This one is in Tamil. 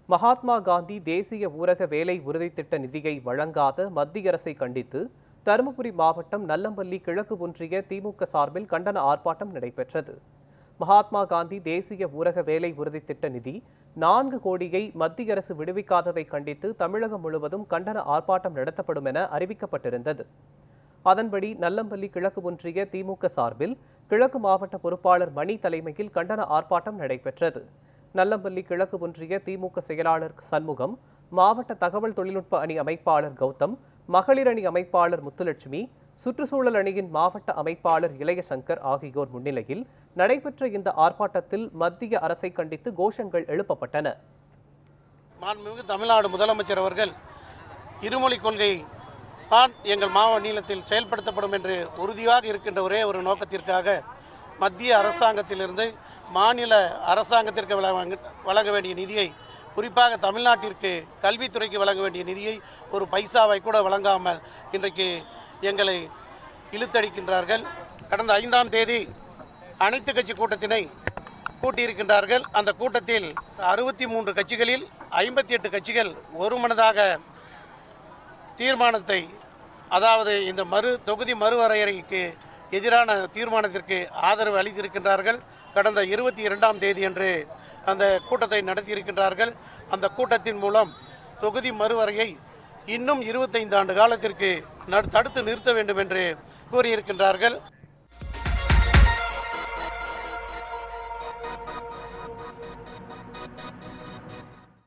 மகாத்மா காந்தி தேசிய ஊரக வேலை உறுதி திட்ட நிதியை வழங்காத மத்திய அரசை கண்டித்து தருமபுரி மாவட்டம் நல்லம்பள்ளி கிழக்கு ஒன்றிய திமுக சார்பில் கண்டன ஆர்ப்பாட்டம் நடைபெற்றது. மகாத்மா காந்தி தேசிய ஊரக வேலை உறுதி திட்ட நிதி 4 கோடியை மத்திய அரசு விடுவிக்காததை கண்டித்து தமிழகம் முழுவதும் கண்டன ஆர்ப்பாட்டம் நடத்தப்படும் என அறிவிக்கப்பட்டிருந்தது. அதன்படி நல்லம்பள்ளி கிழக்கு ஒன்றிய திமுக சார்பில் கிழக்கு மாவட்ட பொறுப்பாளர் மணி தலைமையில் கண்டன ஆர்ப்பாட்டம் நடைபெற்றது. நல்லம்பள்ளி கிழக்கு ஒன்றிய திமுக செயலாளர் சண்முகம், மாவட்ட தகவல் தொழில்நுட்ப அணி அமைப்பாளர் கௌதம், மகளிர் அணி அமைப்பாளர் முத்துலட்சுமி, சுற்றுச்சூழல் அணியின் மாவட்ட அமைப்பாளர் இளையசங்கர் ஆகியோர் முன்னிலையில் நடைபெற்ற இந்த ஆர்ப்பாட்டத்தில் மத்திய அரசை கண்டித்து கோஷங்கள் எழுப்பப்பட்டன. மாண்புமிகு தமிழ்நாடு முதலமைச்சர் அவர்கள் இருமொழி கொள்கை தான் எங்கள் மாநிலத்தில் செயல்படுத்தப்படும் என்று உறுதியாக இருக்கின்ற ஒரே ஒரு நோக்கத்திற்காக மத்திய அரசாங்கத்திலிருந்து மாநில அரசாங்கத்திற்கு வழங்க வேண்டிய நிதியை, குறிப்பாக தமிழ்நாட்டிற்கு கல்வித்துறைக்கு வழங்க வேண்டிய நிதியை ஒரு பைசாவை கூட வழங்காமல் இன்றைக்கு எங்களை இழுத்தடிக்கின்றார்கள். கடந்த 5ஆம் தேதி அனைத்து கட்சி கூட்டத்தினை கூட்டியிருக்கின்றார்கள். அந்த கூட்டத்தில் 63 கட்சிகளில் 58 கட்சிகள் ஒருமனதாக தீர்மானத்தை, அதாவது இந்த தொகுதி மறுவரையறைக்கு எதிரான தீர்மானத்திற்கு ஆதரவு அளித்திருக்கின்றார்கள். கடந்த 22ஆம் தேதி அன்று அந்த கூட்டத்தை நடத்தியிருக்கின்றார்கள். அந்த கூட்டத்தின் மூலம் தொகுதி மறுவரையை இன்னும் 25 ஆண்டு காலத்திற்கு தடுத்து நிறுத்த வேண்டும் என்று கூறியிருக்கின்றார்கள்.